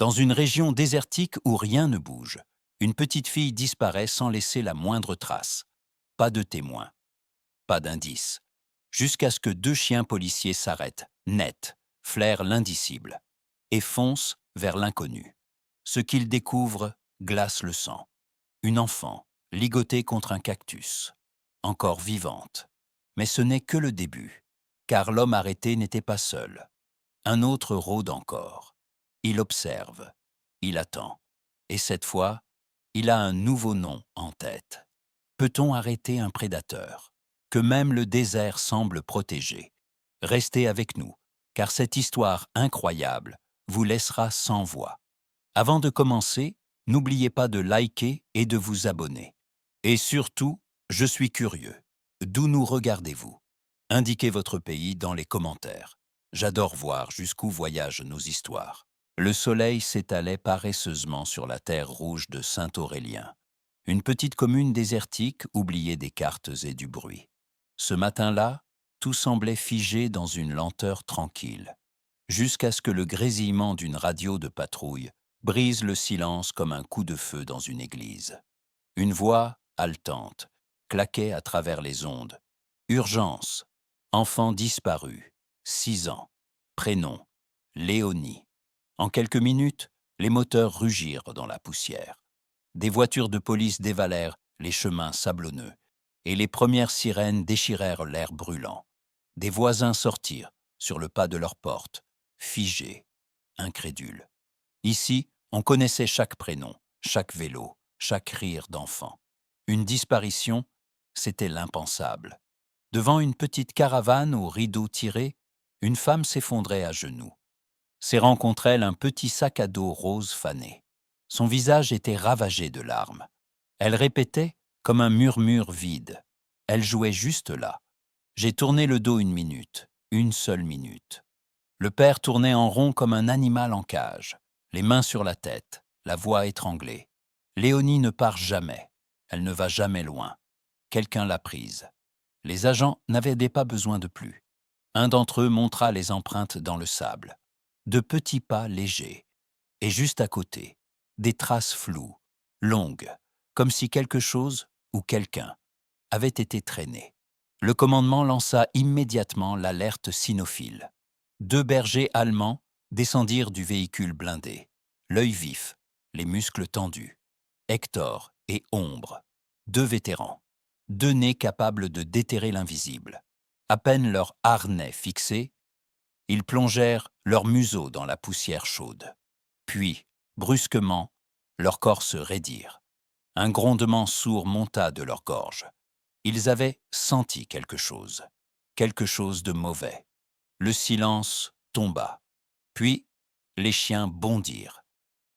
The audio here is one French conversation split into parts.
Dans une région désertique où rien ne bouge, une petite fille disparaît sans laisser la moindre trace. Pas de témoin, pas d'indice. Jusqu'à ce que deux chiens policiers s'arrêtent, net, flairent l'indicible, et foncent vers l'inconnu. Ce qu'ils découvrent glace le sang. Une enfant, ligotée contre un cactus, encore vivante. Mais ce n'est que le début, car l'homme arrêté n'était pas seul. Un autre rôde encore. Il observe, il attend. Et cette fois, il a un nouveau nom en tête. Peut-on arrêter un prédateur que même le désert semble protéger? Restez avec nous, car cette histoire incroyable vous laissera sans voix. Avant de commencer, n'oubliez pas de liker et de vous abonner. Et surtout, je suis curieux. D'où nous regardez-vous? Indiquez votre pays dans les commentaires. J'adore voir jusqu'où voyagent nos histoires. Le soleil s'étalait paresseusement sur la terre rouge de Saint-Aurélien, une petite commune désertique oubliée des cartes et du bruit. Ce matin-là, tout semblait figé dans une lenteur tranquille, jusqu'à ce que le grésillement d'une radio de patrouille brise le silence comme un coup de feu dans une église. Une voix, haletante, claquait à travers les ondes. Urgence. Enfant disparu. 6 ans. Prénom. Léonie. En quelques minutes, les moteurs rugirent dans la poussière. Des voitures de police dévalèrent les chemins sablonneux, et les premières sirènes déchirèrent l'air brûlant. Des voisins sortirent, sur le pas de leur porte, figés, incrédules. Ici, on connaissait chaque prénom, chaque vélo, chaque rire d'enfant. Une disparition, c'était l'impensable. Devant une petite caravane aux rideaux tirés, une femme s'effondrait à genoux. Serrant contre elle un petit sac à dos rose fané. Son visage était ravagé de larmes. Elle répétait comme un murmure vide. Elle jouait juste là. J'ai tourné le dos 1 minute, une seule minute. Le père tournait en rond comme un animal en cage, les mains sur la tête, la voix étranglée. Léonie ne part jamais. Elle ne va jamais loin. Quelqu'un l'a prise. Les agents n'avaient pas besoin de plus. Un d'entre eux montra les empreintes dans le sable. De petits pas légers. Et juste à côté, des traces floues, longues, comme si quelque chose ou quelqu'un avait été traîné. Le commandement lança immédiatement l'alerte cynophile. 2 bergers allemands descendirent du véhicule blindé, l'œil vif, les muscles tendus. Hector et Ombre, 2 vétérans, 2 nez capables de déterrer l'invisible. À peine leur harnais fixé, ils plongèrent leur museau dans la poussière chaude. Puis, brusquement, leurs corps se raidirent. Un grondement sourd monta de leur gorge. Ils avaient senti quelque chose de mauvais. Le silence tomba. Puis, les chiens bondirent,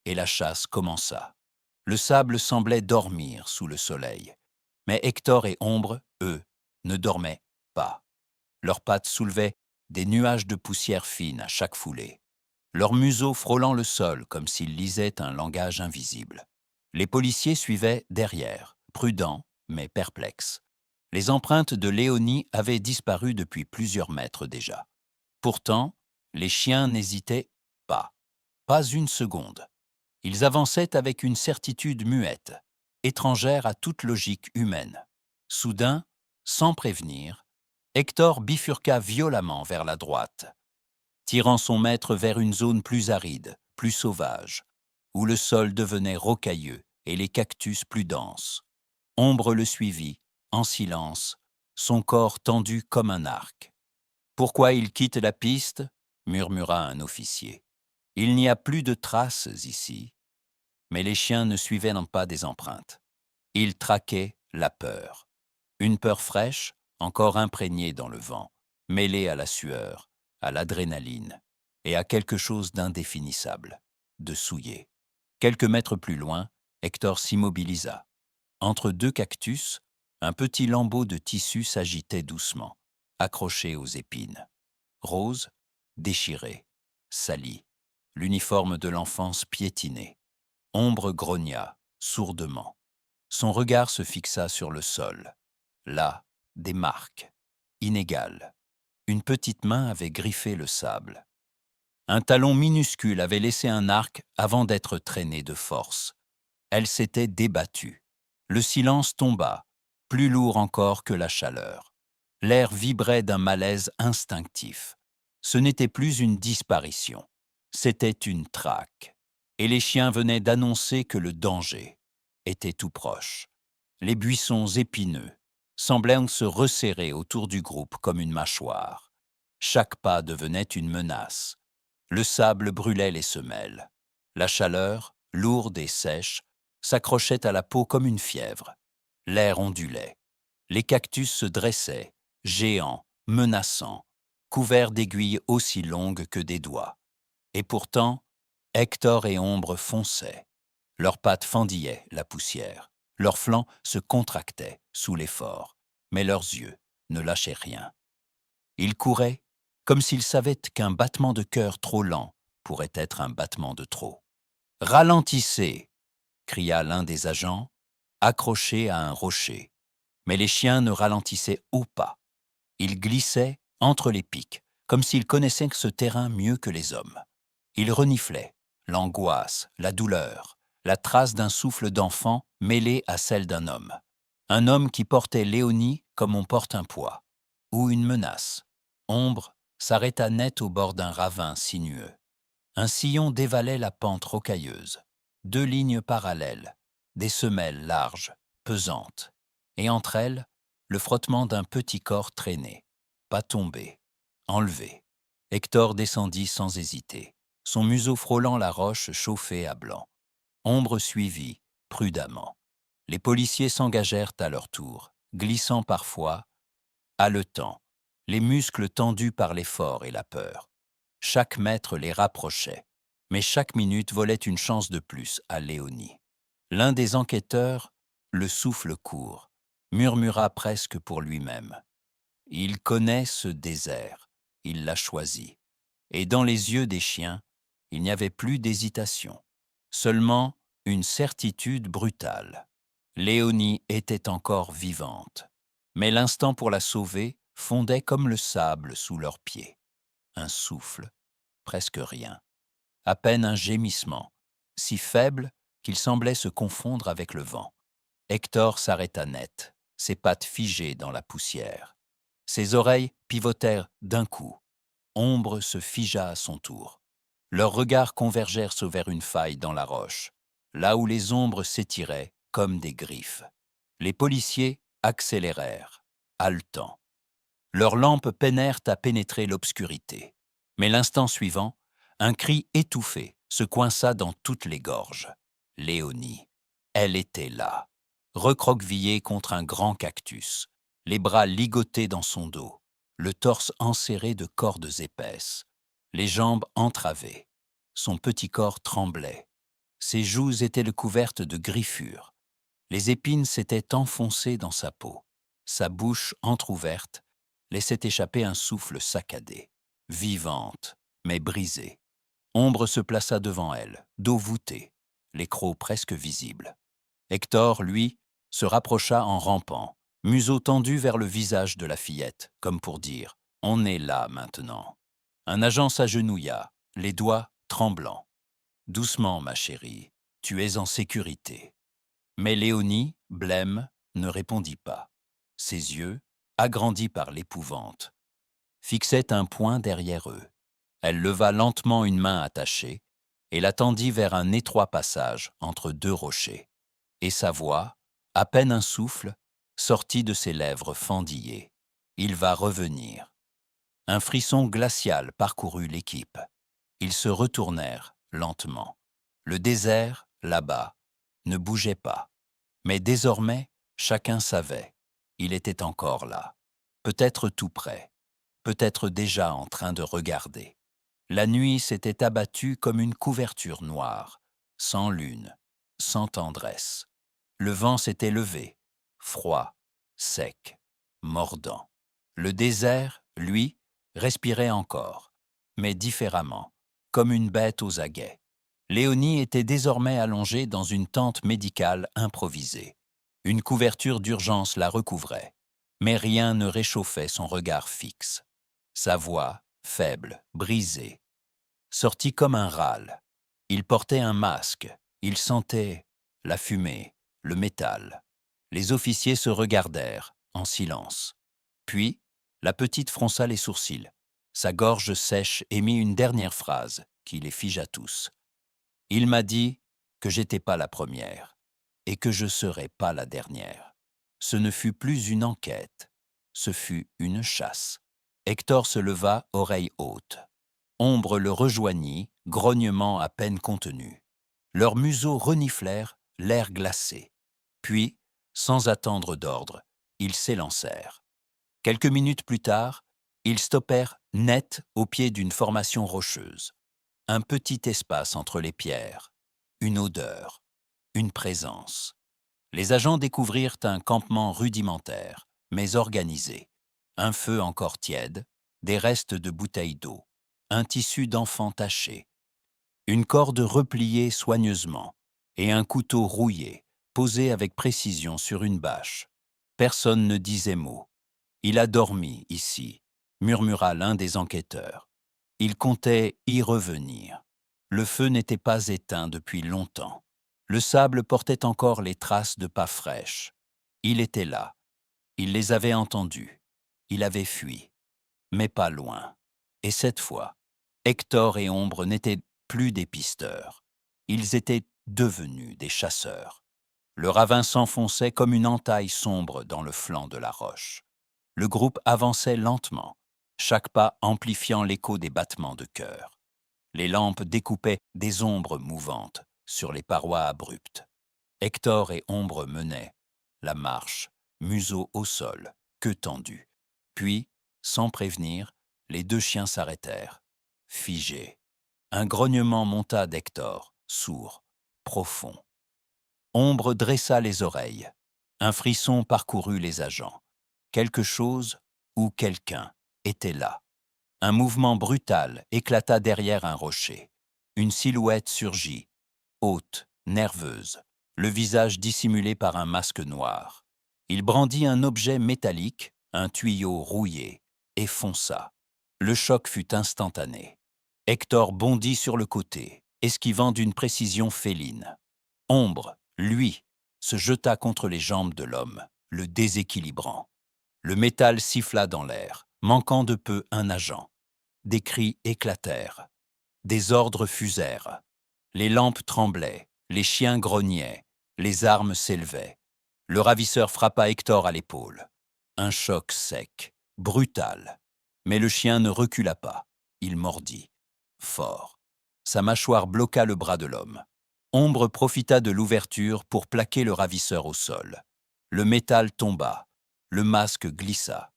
et la chasse commença. Le sable semblait dormir sous le soleil. Mais Hector et Ombre, eux, ne dormaient pas. Leurs pattes soulevaient des nuages de poussière fine à chaque foulée, leurs museaux frôlant le sol comme s'ils lisaient un langage invisible. Les policiers suivaient derrière, prudents mais perplexes. Les empreintes de Léonie avaient disparu depuis plusieurs mètres déjà. Pourtant, les chiens n'hésitaient pas. Pas une seconde. Ils avançaient avec une certitude muette, étrangère à toute logique humaine. Soudain, sans prévenir, Hector bifurqua violemment vers la droite, tirant son maître vers une zone plus aride, plus sauvage, où le sol devenait rocailleux et les cactus plus denses. Ombre le suivit, en silence, son corps tendu comme un arc. « Pourquoi il quitte la piste ?» murmura un officier. « Il n'y a plus de traces ici. » Mais les chiens ne suivaient pas des empreintes. Ils traquaient la peur. Une peur fraîche, encore imprégnée dans le vent, mêlée à la sueur, à l'adrénaline et à quelque chose d'indéfinissable, de souillé. Quelques mètres plus loin, Hector s'immobilisa. Entre 2 cactus, un petit lambeau de tissu s'agitait doucement, accroché aux épines. Rose, déchiré, sali, l'uniforme de l'enfance piétiné. Ombre grogna, sourdement. Son regard se fixa sur le sol. Là, des marques, inégales. Une petite main avait griffé le sable. Un talon minuscule avait laissé un arc avant d'être traîné de force. Elle s'était débattue. Le silence tomba, plus lourd encore que la chaleur. L'air vibrait d'un malaise instinctif. Ce n'était plus une disparition, c'était une traque. Et les chiens venaient d'annoncer que le danger était tout proche. Les buissons épineux semblaient se resserrer autour du groupe comme une mâchoire. Chaque pas devenait une menace. Le sable brûlait les semelles. La chaleur, lourde et sèche, s'accrochait à la peau comme une fièvre. L'air ondulait. Les cactus se dressaient, géants, menaçants, couverts d'aiguilles aussi longues que des doigts. Et pourtant, Hector et Ombre fonçaient. Leurs pattes fendillaient la poussière. Leurs flancs se contractaient sous l'effort, mais leurs yeux ne lâchaient rien. Ils couraient comme s'ils savaient qu'un battement de cœur trop lent pourrait être un battement de trop. « Ralentissez !» cria l'un des agents, accroché à un rocher. Mais les chiens ne ralentissaient au pas. Ils glissaient entre les pics, comme s'ils connaissaient ce terrain mieux que les hommes. Ils reniflaient, l'angoisse, la douleur, la trace d'un souffle d'enfant mêlé à celle d'un homme. Un homme qui portait Léonie comme on porte un poids, ou une menace. Ombre s'arrêta net au bord d'un ravin sinueux. Un sillon dévalait la pente rocailleuse. 2 lignes parallèles, des semelles larges, pesantes. Et entre elles, le frottement d'un petit corps traîné, pas tombé, enlevé. Hector descendit sans hésiter, son museau frôlant la roche chauffée à blanc. Ombre suivit, prudemment. Les policiers s'engagèrent à leur tour, glissant parfois, haletants, les muscles tendus par l'effort et la peur. Chaque mètre les rapprochait, mais chaque minute volait une chance de plus à Léonie. L'un des enquêteurs, le souffle court, murmura presque pour lui-même. Il connaît ce désert, il l'a choisi. Et dans les yeux des chiens, il n'y avait plus d'hésitation, seulement une certitude brutale. Léonie était encore vivante, mais l'instant pour la sauver fondait comme le sable sous leurs pieds. Un souffle, presque rien, à peine un gémissement, si faible qu'il semblait se confondre avec le vent. Hector s'arrêta net, ses pattes figées dans la poussière. Ses oreilles pivotèrent d'un coup. Ombre se figea à son tour. Leurs regards convergèrent vers une faille dans la roche, là où les ombres s'étiraient comme des griffes. Les policiers accélérèrent, haletants. Leurs lampes peinèrent à pénétrer l'obscurité. Mais l'instant suivant, un cri étouffé se coinça dans toutes les gorges. Léonie, elle était là, recroquevillée contre un grand cactus, les bras ligotés dans son dos, le torse enserré de cordes épaisses, les jambes entravées. Son petit corps tremblait. Ses joues étaient couvertes de griffures. Les épines s'étaient enfoncées dans sa peau. Sa bouche entr'ouverte laissait échapper un souffle saccadé, vivante, mais brisée. Ombre se plaça devant elle, dos voûté, les crocs presque visibles. Hector, lui, se rapprocha en rampant, museau tendu vers le visage de la fillette, comme pour dire « On est là maintenant ». Un agent s'agenouilla, les doigts tremblants. « Doucement, ma chérie, tu es en sécurité ». Mais Léonie, blême, ne répondit pas. Ses yeux, agrandis par l'épouvante, fixaient un point derrière eux. Elle leva lentement une main attachée et la tendit vers un étroit passage entre 2 rochers. Et sa voix, à peine un souffle, sortit de ses lèvres fendillées. « Il va revenir ». Un frisson glacial parcourut l'équipe. Ils se retournèrent lentement. Le désert, là-bas, ne bougeait pas. Mais désormais, chacun savait. Il était encore là. Peut-être tout près. Peut-être déjà en train de regarder. La nuit s'était abattue comme une couverture noire, sans lune, sans tendresse. Le vent s'était levé, froid, sec, mordant. Le désert, lui, respirait encore, mais différemment, comme une bête aux aguets. Léonie était désormais allongée dans une tente médicale improvisée. Une couverture d'urgence la recouvrait, mais rien ne réchauffait son regard fixe. Sa voix, faible, brisée, sortit comme un râle. Il portait un masque, il sentait la fumée, le métal. Les officiers se regardèrent, en silence. Puis, la petite fronça les sourcils. Sa gorge sèche émit une dernière phrase qui les figea tous. Il m'a dit que j'étais pas la première et que je serais pas la dernière. Ce ne fut plus une enquête, ce fut une chasse. Hector se leva, oreille haute. Ombre le rejoignit, grognement à peine contenu. Leurs museaux reniflèrent, l'air glacé. Puis, sans attendre d'ordre, ils s'élancèrent. Quelques minutes plus tard, ils stoppèrent net au pied d'une formation rocheuse. Un petit espace entre les pierres, une odeur, une présence. Les agents découvrirent un campement rudimentaire, mais organisé. Un feu encore tiède, des restes de bouteilles d'eau, un tissu d'enfant taché, une corde repliée soigneusement et un couteau rouillé, posé avec précision sur une bâche. Personne ne disait mot. Il a dormi ici, murmura l'un des enquêteurs. Il comptait y revenir. Le feu n'était pas éteint depuis longtemps. Le sable portait encore les traces de pas fraîches. Il était là. Il les avait entendus. Il avait fui. Mais pas loin. Et cette fois, Hector et Ombre n'étaient plus des pisteurs. Ils étaient devenus des chasseurs. Le ravin s'enfonçait comme une entaille sombre dans le flanc de la roche. Le groupe avançait lentement, chaque pas amplifiant l'écho des battements de cœur. Les lampes découpaient des ombres mouvantes sur les parois abruptes. Hector et Ombre menaient la marche, museau au sol, queue tendue. Puis, sans prévenir, les deux chiens s'arrêtèrent, figés. Un grognement monta d'Hector, sourd, profond. Ombre dressa les oreilles. Un frisson parcourut les agents. Quelque chose ou quelqu'un était là. Un mouvement brutal éclata derrière un rocher. Une silhouette surgit, haute, nerveuse, le visage dissimulé par un masque noir. Il brandit un objet métallique, un tuyau rouillé, et fonça. Le choc fut instantané. Hector bondit sur le côté, esquivant d'une précision féline. Ombre, lui, se jeta contre les jambes de l'homme, le déséquilibrant. Le métal siffla dans l'air, manquant de peu un agent. Des cris éclatèrent. Des ordres fusèrent. Les lampes tremblaient, les chiens grognaient, les armes s'élevaient. Le ravisseur frappa Hector à l'épaule. Un choc sec, brutal. Mais le chien ne recula pas. Il mordit. Fort. Sa mâchoire bloqua le bras de l'homme. Ombre profita de l'ouverture pour plaquer le ravisseur au sol. Le métal tomba. Le masque glissa.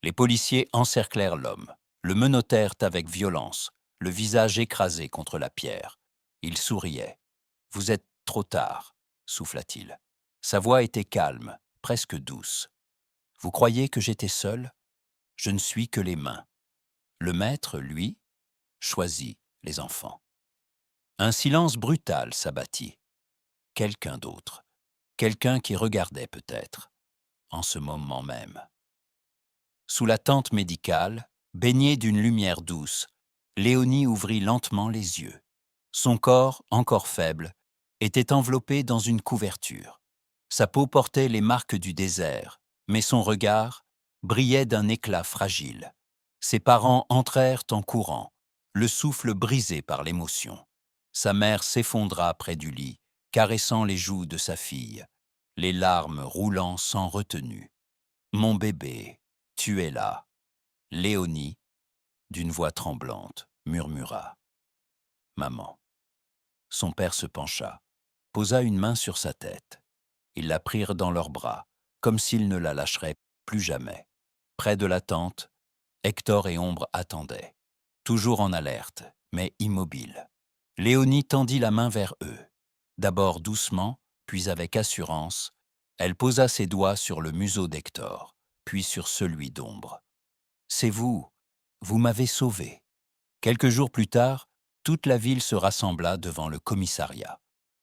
Les policiers encerclèrent l'homme, le menottèrent avec violence, le visage écrasé contre la pierre. Il souriait. « Vous êtes trop tard », souffla-t-il. Sa voix était calme, presque douce. « Vous croyez que j'étais seul ? Je ne suis que les mains. » Le maître, lui, choisit les enfants. Un silence brutal s'abattit. Quelqu'un d'autre. Quelqu'un qui regardait peut-être, en ce moment même. Sous la tente médicale, baignée d'une lumière douce, Léonie ouvrit lentement les yeux. Son corps, encore faible, était enveloppé dans une couverture. Sa peau portait les marques du désert, mais son regard brillait d'un éclat fragile. Ses parents entrèrent en courant, le souffle brisé par l'émotion. Sa mère s'effondra près du lit, caressant les joues de sa fille, les larmes roulant sans retenue. « Mon bébé, tu es là. » Léonie, d'une voix tremblante, murmura. « Maman. » Son père se pencha, posa une main sur sa tête. Ils la prirent dans leurs bras, comme s'ils ne la lâcheraient plus jamais. Près de la tente, Hector et Ombre attendaient, toujours en alerte, mais immobiles. Léonie tendit la main vers eux. D'abord doucement, puis avec assurance, elle posa ses doigts sur le museau d'Hector, puis sur celui d'Ombre. « C'est vous, vous m'avez sauvé. » Quelques jours plus tard, toute la ville se rassembla devant le commissariat.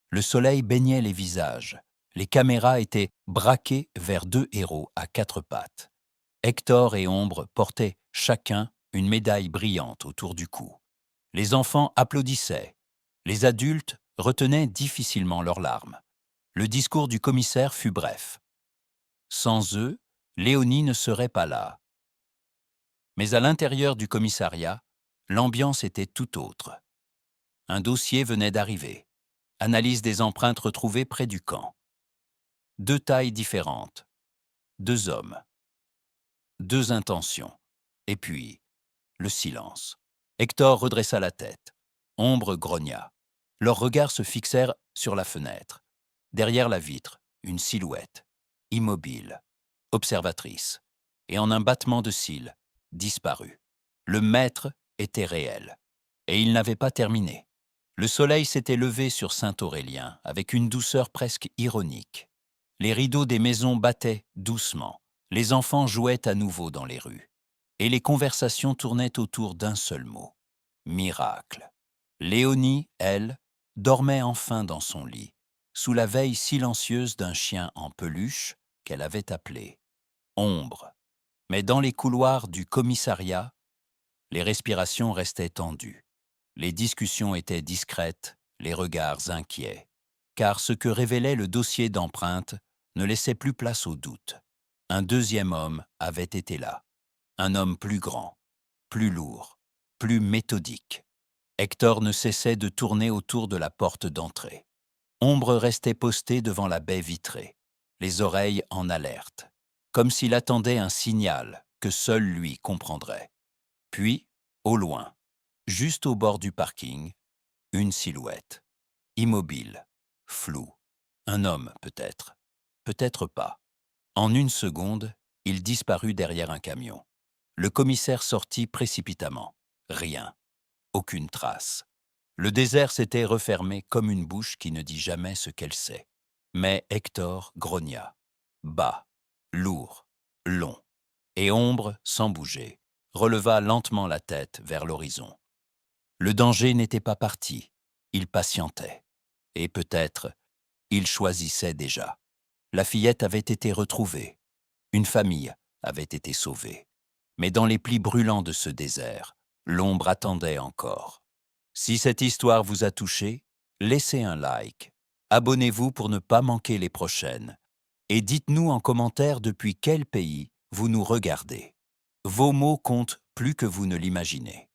Le soleil baignait les visages. Les caméras étaient braquées vers deux héros à quatre pattes. Hector et Ombre portaient chacun une médaille brillante autour du cou. Les enfants applaudissaient. Les adultes retenaient difficilement leurs larmes. Le discours du commissaire fut bref. Sans eux, Léonie ne serait pas là. Mais à l'intérieur du commissariat, l'ambiance était tout autre. Un dossier venait d'arriver. Analyse des empreintes retrouvées près du camp. 2 tailles différentes. 2 hommes. 2 intentions. Et puis, le silence. Hector redressa la tête. Ombre grogna. Leurs regards se fixèrent sur la fenêtre. Derrière la vitre, une silhouette, immobile, observatrice, et en un battement de cils, disparue. Le maître était réel, et il n'avait pas terminé. Le soleil s'était levé sur Saint-Aurélien avec une douceur presque ironique. Les rideaux des maisons battaient doucement, les enfants jouaient à nouveau dans les rues, et les conversations tournaient autour d'un seul mot. Miracle. Léonie, elle, dormait enfin dans son lit, sous la veille silencieuse d'un chien en peluche qu'elle avait appelé Ombre. Mais dans les couloirs du commissariat, les respirations restaient tendues. Les discussions étaient discrètes, les regards inquiets, car ce que révélait le dossier d'empreinte ne laissait plus place au doute. Un deuxième homme avait été là, un homme plus grand, plus lourd, plus méthodique. Hector ne cessait de tourner autour de la porte d'entrée. Ombre restait posté devant la baie vitrée, les oreilles en alerte, comme s'il attendait un signal que seul lui comprendrait. Puis, au loin, juste au bord du parking, une silhouette, immobile, floue. Un homme, peut-être, peut-être pas. En une seconde, il disparut derrière un camion. Le commissaire sortit précipitamment. Rien, aucune trace. Le désert s'était refermé comme une bouche qui ne dit jamais ce qu'elle sait. Mais Hector grogna, bas, lourd, long, et Ombre, sans bouger, releva lentement la tête vers l'horizon. Le danger n'était pas parti, il patientait. Et peut-être, il choisissait déjà. La fillette avait été retrouvée. Une famille avait été sauvée. Mais dans les plis brûlants de ce désert, l'ombre attendait encore. Si cette histoire vous a touché, laissez un like. Abonnez-vous pour ne pas manquer les prochaines. Et dites-nous en commentaire depuis quel pays vous nous regardez. Vos mots comptent plus que vous ne l'imaginez.